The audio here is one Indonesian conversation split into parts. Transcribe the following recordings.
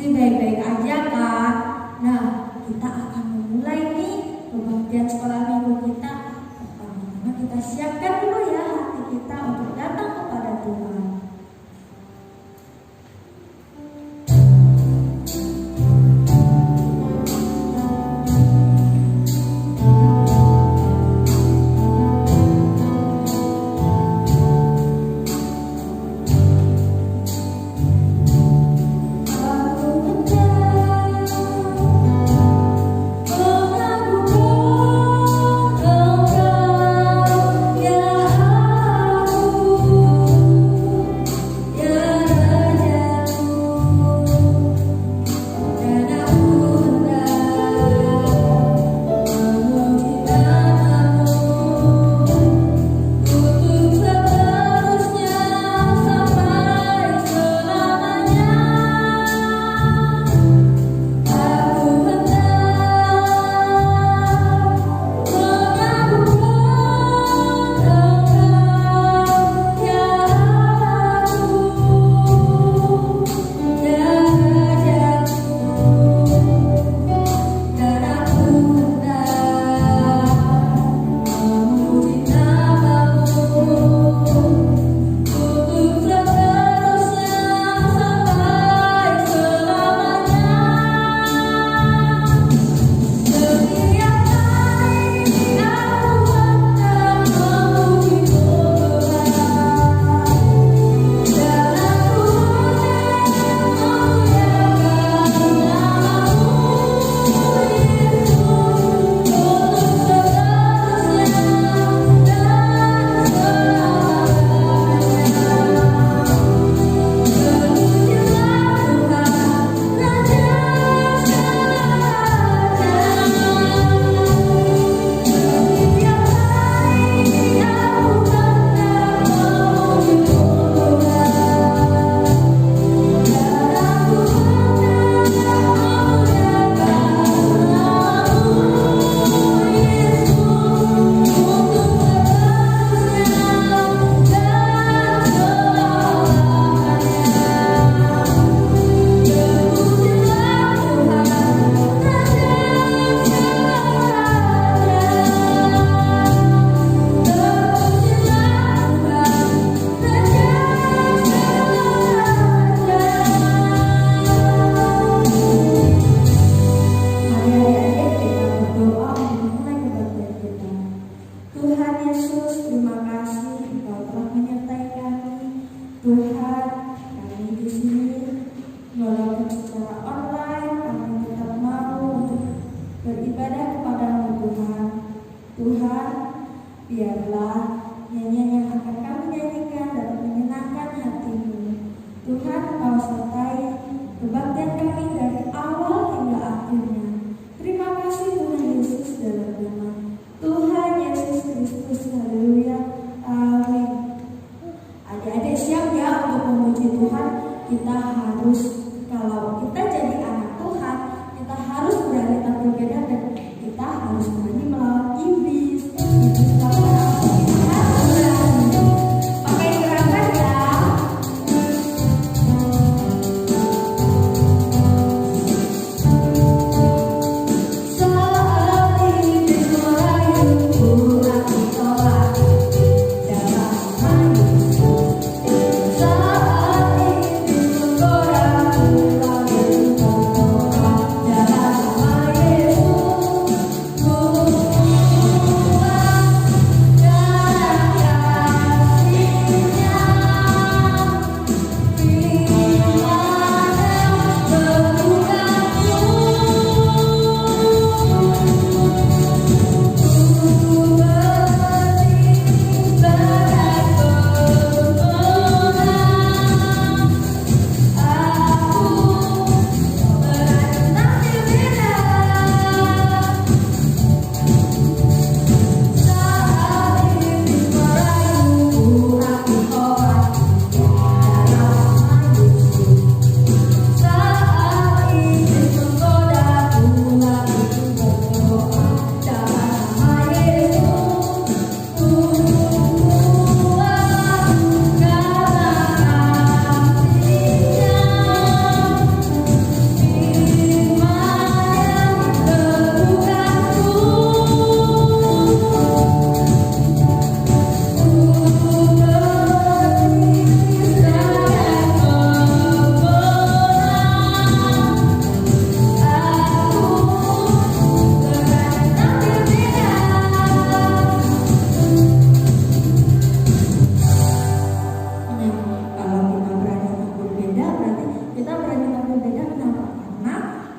Baik-baik aja kan? Nah, kita akan memulai nih kebaktian sekolah minggu kita. Pertama-tama kita siapkan dulu ya hati kita untuk datang kepada Tuhan. Aku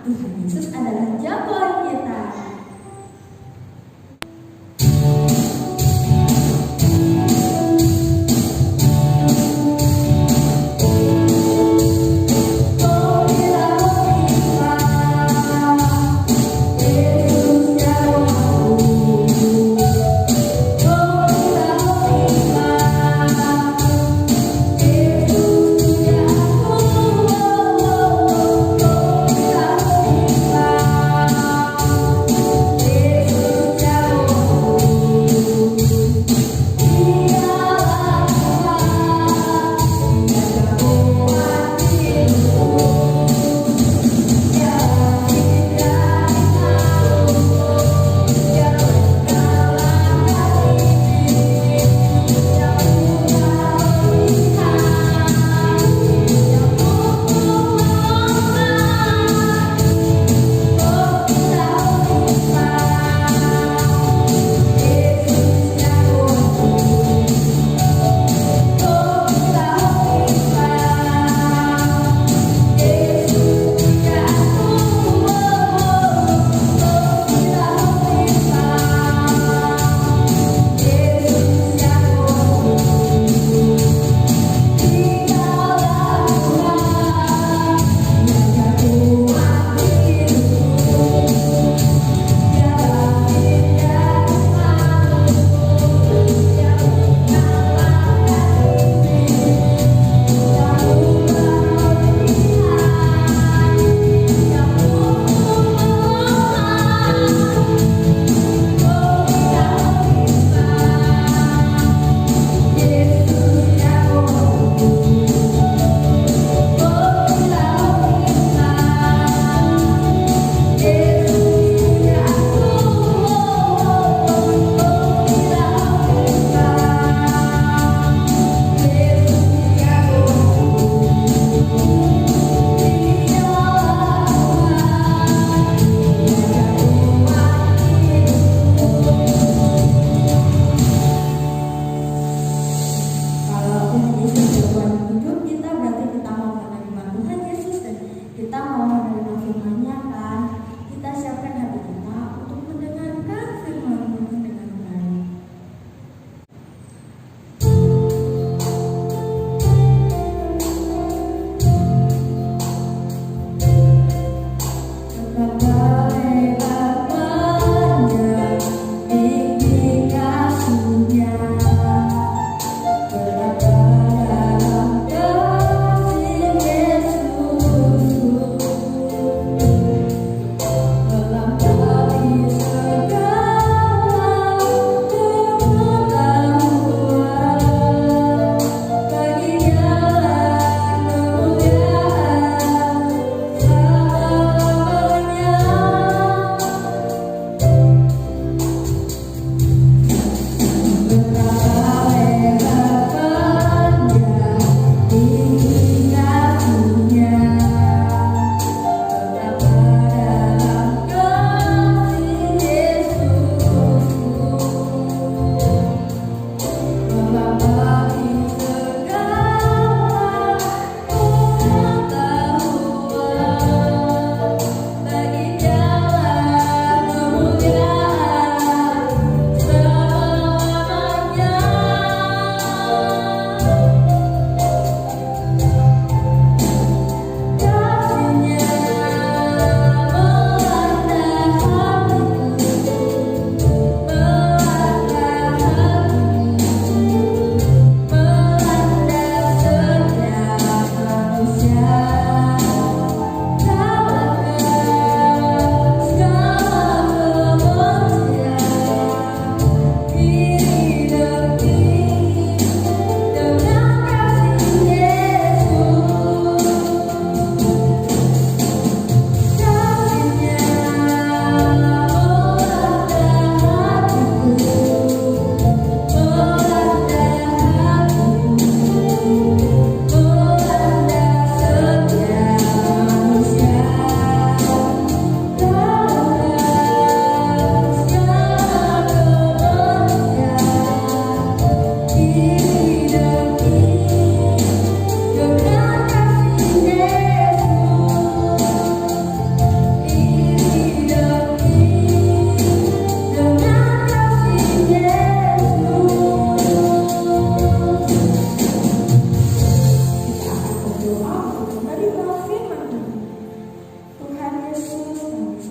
Tuhan Yesus adalah jagoan kita.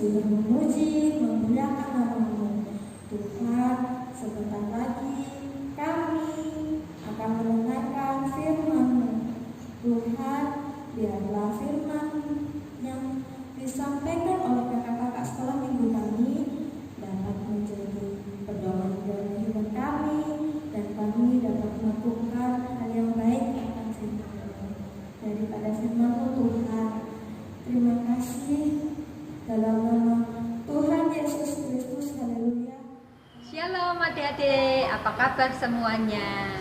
sudah memuji, memuliakan nama-Mu. Tuhan, sebentar lagi kami akan mendengarkan firman-Mu. Tuhan, biarlah firman yang disampaikan oleh kakak-kakak sekolah minggu kami dapat menjadi pedoman dalam hidup kami, dan kami dapat melakukan hal yang baik akan firman-Mu. Daripada firman-Mu Tuhan, terima kasih dalam nama Tuhan Yesus Kristus. Haleluya. Shalom adik-adik, apa kabar semuanya?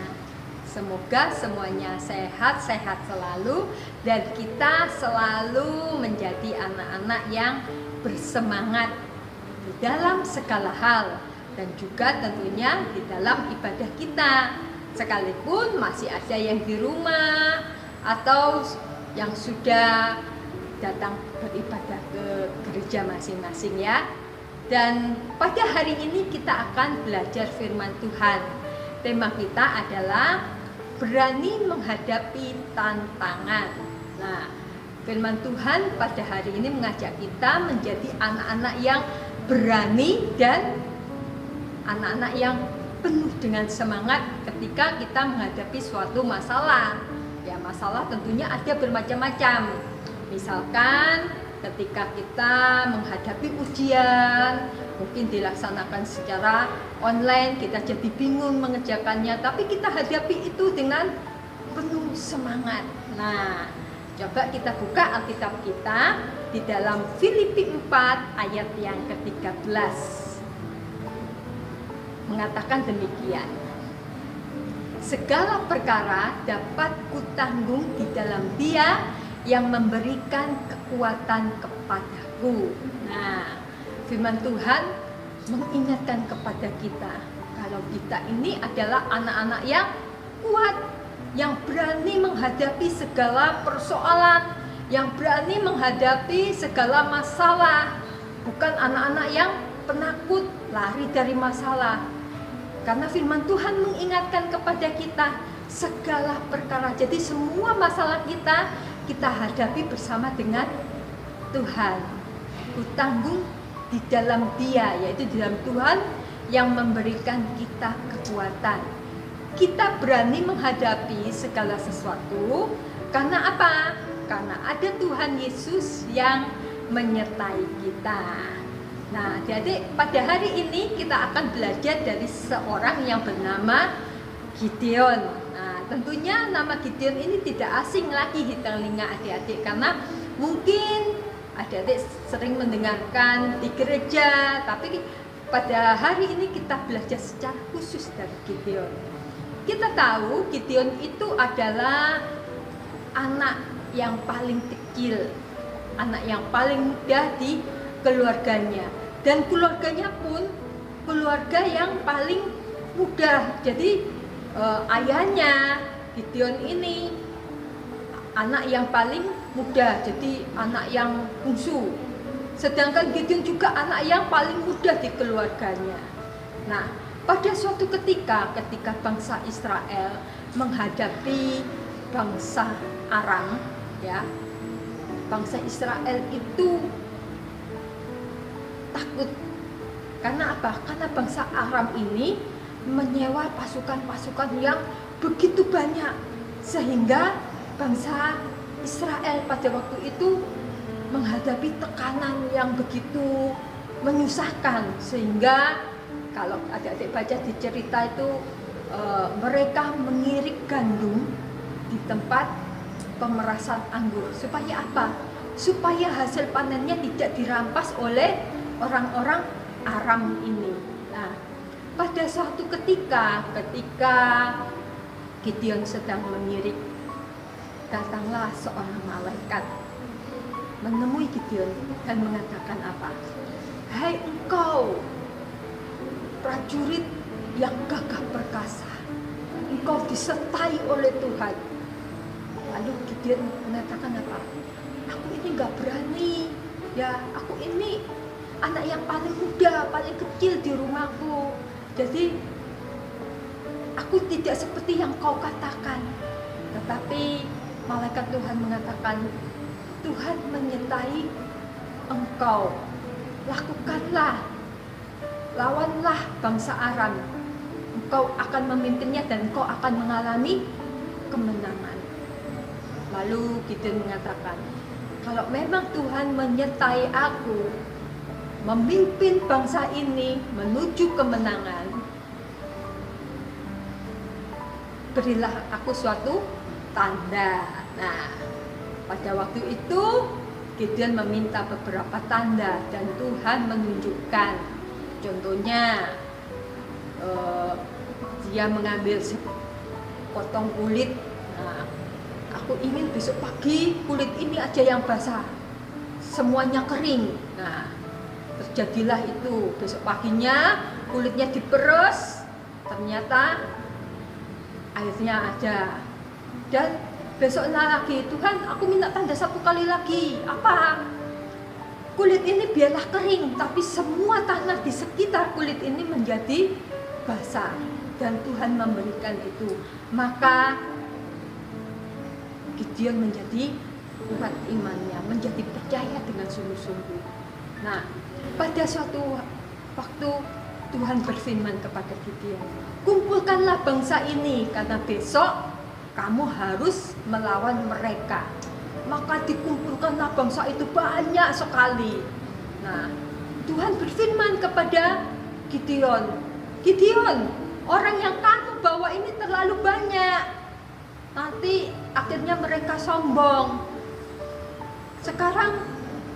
Semoga semuanya sehat-sehat selalu dan kita selalu menjadi anak-anak yang bersemangat di dalam segala hal dan juga tentunya di dalam ibadah kita. Sekalipun masih ada yang di rumah atau yang sudah datang beribadah ke gereja masing-masing ya. Dan pada hari ini kita akan belajar firman Tuhan. Tema kita adalah berani menghadapi tantangan. Nah, firman Tuhan pada hari ini mengajak kita menjadi anak-anak yang berani dan anak-anak yang penuh dengan semangat ketika kita menghadapi suatu masalah. Ya, masalah tentunya ada bermacam-macam. Misalkan ketika kita menghadapi ujian, mungkin dilaksanakan secara online, kita jadi bingung mengerjakannya, tapi kita hadapi itu dengan penuh semangat. Nah, coba kita buka Alkitab kita di dalam Filipi 4 ayat yang ke-13. Mengatakan demikian. Segala perkara dapat kutanggung di dalam Dia yang memberikan kekuatan kepadaku. Nah, firman Tuhan mengingatkan kepada kita kalau kita ini adalah anak-anak yang kuat, yang berani menghadapi segala persoalan, yang berani menghadapi segala masalah, bukan anak-anak yang penakut lari dari masalah. Karena firman Tuhan mengingatkan kepada kita segala perkara. Jadi semua masalah kita hadapi bersama dengan Tuhan. Kutanggung di dalam Dia, yaitu di dalam Tuhan yang memberikan kita kekuatan. Kita berani menghadapi segala sesuatu karena apa? Karena ada Tuhan Yesus yang menyertai kita. Nah, jadi pada hari ini kita akan belajar dari seorang yang bernama Gideon. Nah, tentunya nama Gideon ini tidak asing lagi di telinga adik-adik karena mungkin adik-adik sering mendengarkan di gereja, tapi pada hari ini kita belajar secara khusus dari Gideon. Kita tahu Gideon itu adalah anak yang paling kecil, anak yang paling muda di keluarganya, dan keluarganya pun keluarga yang paling muda. Jadi ayahnya Gideon ini anak yang paling muda, jadi anak yang bungsu. Sedangkan Gideon juga anak yang paling muda di keluarganya. Nah, pada suatu ketika bangsa Israel menghadapi bangsa Aram, ya, bangsa Israel itu takut. Karena apa? Karena bangsa Aram ini menyewa pasukan-pasukan yang begitu banyak, sehingga bangsa Israel pada waktu itu menghadapi tekanan yang begitu menyusahkan, sehingga kalau adik-adik baca di cerita itu mereka mengirik gandum di tempat pemerasan anggur. Supaya apa? Supaya hasil panennya tidak dirampas oleh orang-orang Aram ini. Nah, pada suatu ketika Gideon sedang mengirik, datanglah seorang malaikat menemui Gideon dan mengatakan apa? Hai engkau prajurit yang gagah perkasa, engkau disertai oleh Tuhan. Lalu Gideon mengatakan apa? Aku ini gak berani, ya, aku ini anak yang paling muda, paling kecil di rumahku. Jadi aku tidak seperti yang kau katakan. Tetapi malaikat Tuhan mengatakan, Tuhan menyertai engkau. lakukanlah, lawanlah bangsa Aram. Engkau akan memimpinnya dan engkau akan mengalami kemenangan. Lalu Gideon mengatakan, kalau memang Tuhan menyertai aku memimpin bangsa ini menuju kemenangan, berilah aku suatu tanda. Nah, pada waktu itu Gideon meminta beberapa tanda dan Tuhan menunjukkan. Contohnya dia mengambil sepotong kulit. Nah, aku ingin besok pagi kulit ini aja yang basah, semuanya kering. Nah, terjadilah itu. Besok paginya kulitnya diperes, ternyata airnya ada. Dan besoknya lagi, Tuhan aku minta tanda satu kali lagi. Apa? Kulit ini biarlah kering, tapi semua tanah di sekitar kulit ini menjadi basah. Dan Tuhan memberikan itu. Maka Gideon menjadi kuat imannya, menjadi percaya dengan sungguh-sungguh. Nah, pada suatu waktu Tuhan berfirman kepada Gideon, kumpulkanlah bangsa ini karena besok kamu harus melawan mereka. Maka dikumpulkanlah bangsa itu banyak sekali. Nah, Tuhan berfirman kepada Gideon, Gideon, orang yang kamu bawa ini terlalu banyak. Nanti akhirnya mereka sombong. Sekarang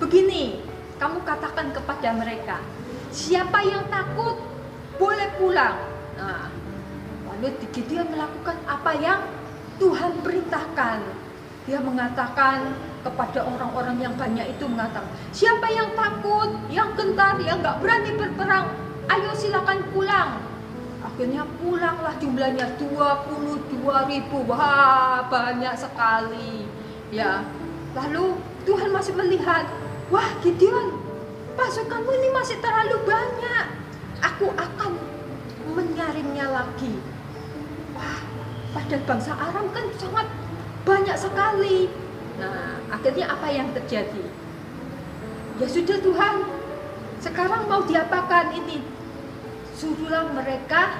begini, kamu katakan kepada mereka, siapa yang takut boleh pulang. Nah, lalu Gideon melakukan apa yang Tuhan perintahkan. Dia mengatakan kepada orang-orang yang banyak itu, mengatakan, siapa yang takut, yang gentar, yang nggak berani berperang, ayo silakan pulang. Akhirnya pulanglah, jumlahnya 22.000. Wah, banyak sekali. Ya, lalu Tuhan masih melihat, wah Gideon, pasukanmu ini masih terlalu banyak. Aku akan menyaringnya lagi. Wah, padahal bangsa Aram kan sangat banyak sekali. Nah, akhirnya apa yang terjadi? Ya sudah Tuhan, sekarang mau diapakan ini? Suruhlah mereka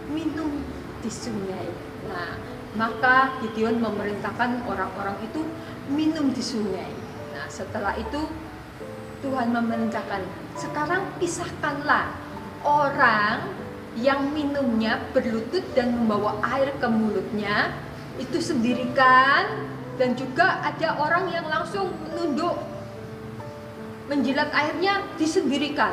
minum di sungai. Nah, maka Gideon memerintahkan orang-orang itu minum di sungai. Nah, setelah itu Tuhan memerintahkan, sekarang pisahkanlah orang yang minumnya berlutut dan membawa air ke mulutnya, itu sendirikan, dan juga ada orang yang langsung menunduk menjilat airnya disendirikan.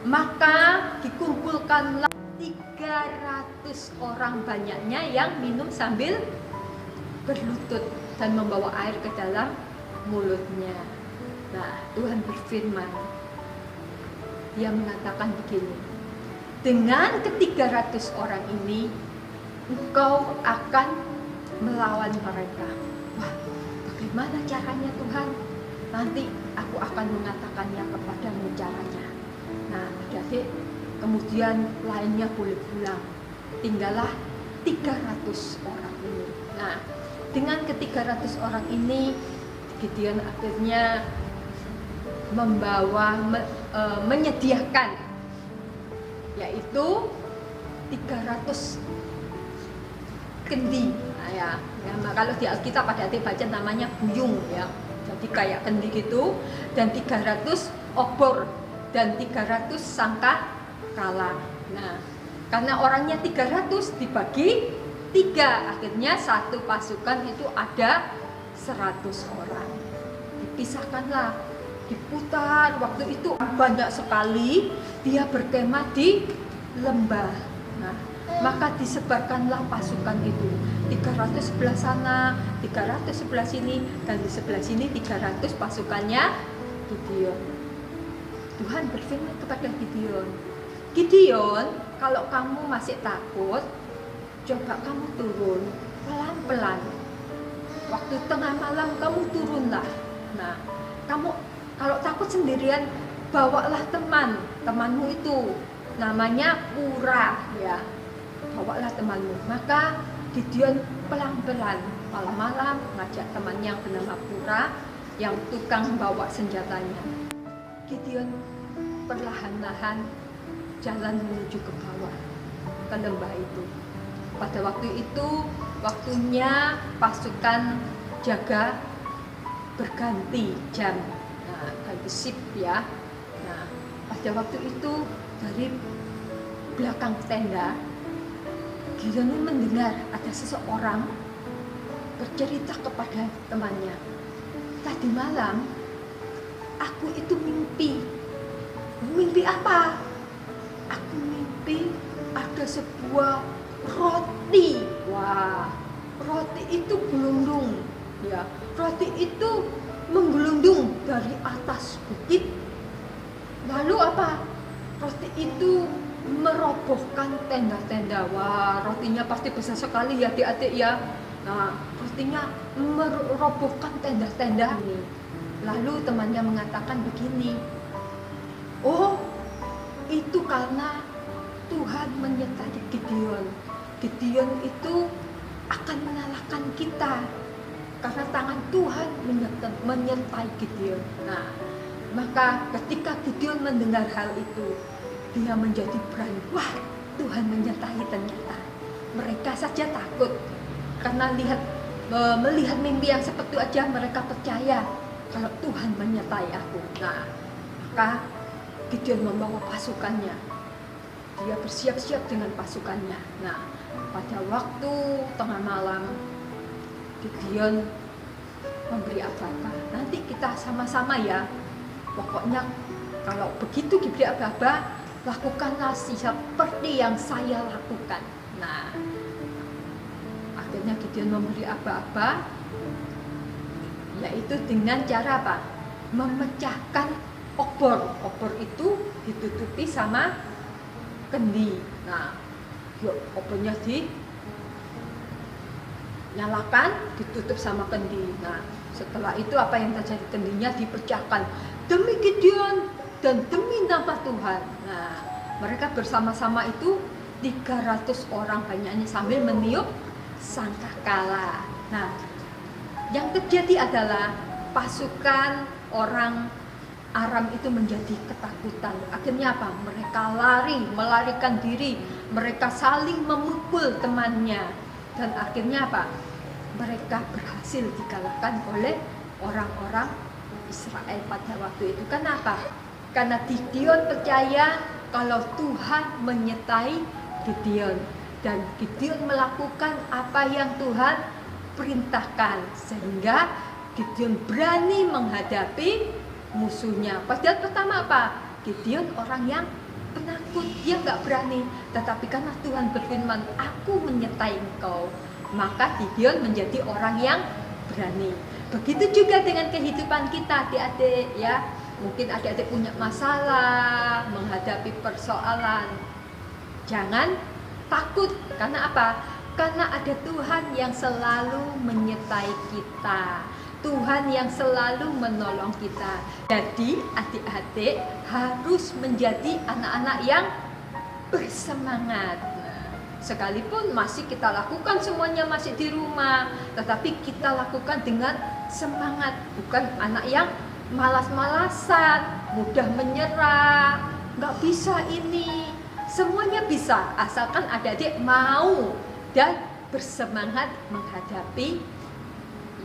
Maka dikumpulkanlah 300 orang banyaknya yang minum sambil berlutut dan membawa air ke dalam mulutnya. Nah, Tuhan berfirman, Dia mengatakan begini, dengan ke-300 orang ini engkau akan melawan mereka. Wah, bagaimana caranya Tuhan? Nanti aku akan mengatakannya kepadamu caranya. Nah, adik-adik, kemudian lainnya boleh pulang. Tinggallah 300 orang ini. Nah, dengan ke-300 orang ini, Gideon akhirnya menyediakan, yaitu 300 kendi. Nah, ya, kalau di Alkitab pada adik baca namanya buyung ya. Jadi kayak kendi gitu, dan 300 obor dan 300 sangka kala. Nah, karena orangnya 300 dibagi 3, akhirnya satu pasukan itu ada 100 orang. Dipisahkanlah, diputar. Waktu itu banyak sekali, dia berkemah di lembah. Nah, maka disebarkanlah pasukan itu, 300 sebelah sana, 300 sebelah sini, dan di sebelah sini 300 pasukannya Gideon. Tuhan berfirman kepada Gideon, Gideon, kalau kamu masih takut, coba kamu turun pelan-pelan. Waktu tengah malam kamu turunlah. Nah, kamu kalau takut sendirian, bawalah temanmu itu namanya Pura ya. Bawalah temanmu. Maka Gideon pelan-pelan malam-malam ngajak temannya yang bernama Pura yang tukang bawa senjatanya. Gideon perlahan-lahan jalan menuju ke bawah, ke lembah itu. Pada waktu itu, waktunya pasukan jaga berganti jam, ganti shift ya. Nah, pada waktu itu dari belakang tenda, Gideon mendengar ada seseorang bercerita kepada temannya, tadi malam aku itu mimpi. Mimpi apa? Aku mimpi ada sebuah roti. Wah, roti itu gelundung, ya. Roti itu menggelundung dari atas bukit. Lalu apa? Roti itu merobohkan tenda-tenda. Wah, rotinya pasti besar sekali ya adik-adik ya. Nah, rotinya merobohkan tenda-tenda ini. Lalu temannya mengatakan begini, oh, itu karena Tuhan menyertai Gideon. Gideon itu akan mengalahkan kita karena tangan Tuhan menyertai Gideon. Nah, maka ketika Gideon mendengar hal itu, dia menjadi berani. Wah, Tuhan menyertai ternyata. Mereka saja takut karena melihat mimpi yang seperti itu aja mereka percaya kalau Tuhan menyertai aku. Nah, maka Gideon membawa pasukannya. Dia bersiap-siap dengan pasukannya. Nah, pada waktu tengah malam, Gideon memberi aba-aba. Nanti kita sama-sama ya. Pokoknya kalau begitu diberi aba-aba, lakukanlah seperti yang saya lakukan. Nah, akhirnya Gideon memberi aba-aba, yaitu dengan cara apa? Memecahkan obor. Obor itu ditutupi sama kendi. Nah, obornya dinyalakan, ditutup sama kendi. Nah, setelah itu apa yang terjadi? Kendinya dipecahkan demi Gideon dan demi nama Tuhan. Nah, mereka bersama-sama itu 300 orang banyaknya sambil meniup sangkakala. Nah, yang terjadi adalah pasukan orang Aram itu menjadi ketakutan. Akhirnya apa? Mereka melarikan diri. Mereka saling memukul temannya. Dan akhirnya apa? Mereka berhasil dikalahkan oleh orang-orang Israel pada waktu itu. Kenapa? Karena Gideon percaya kalau Tuhan menyertai Gideon. Dan Gideon melakukan apa yang Tuhan perintahkan. Sehingga Gideon berani menghadapi musuhnya. Padahal pertama apa? Gideon orang yang penakut, dia nggak berani. Tetapi karena Tuhan berfirman, aku menyertai engkau, maka Gideon menjadi orang yang berani. Begitu juga dengan kehidupan kita, adik-adik ya. Mungkin adik-adik punya masalah, menghadapi persoalan. Jangan takut. Karena apa? Karena ada Tuhan yang selalu menyertai kita. Tuhan yang selalu menolong kita. Jadi adik-adik harus menjadi anak-anak yang bersemangat. Sekalipun masih kita lakukan semuanya masih di rumah, tetapi kita lakukan dengan semangat. Bukan anak yang malas-malasan, mudah menyerah, nggak bisa ini. Semuanya bisa, asalkan adik-adik mau dan bersemangat menghadapi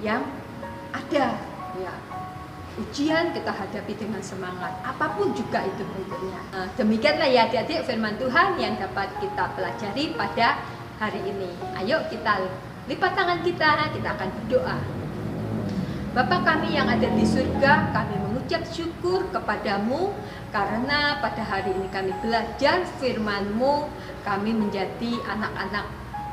yang ada ya. Ujian kita hadapi dengan semangat, apapun juga itu bentuknya. Nah, demikianlah ya adik-adik firman Tuhan yang dapat kita pelajari pada hari ini. Ayo kita lipat tangan kita akan berdoa. Bapa kami yang ada di surga, kami mengucap syukur kepadamu karena pada hari ini kami belajar firman-Mu, kami menjadi anak-anak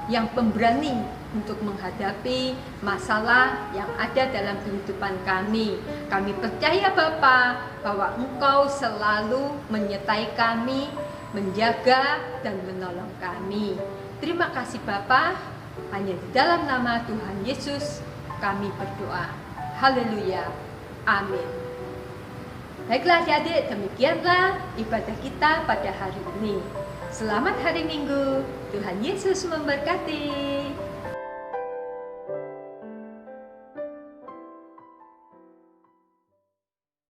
yang pemberani untuk menghadapi masalah yang ada dalam kehidupan kami. Kami percaya Bapa bahwa Engkau selalu menyertai kami, menjaga dan menolong kami. Terima kasih Bapa, hanya di dalam nama Tuhan Yesus kami berdoa. Haleluya. Amin. Baiklah adik-adik, demikianlah ibadah kita pada hari ini. Selamat hari Minggu. Tuhan Yesus memberkati.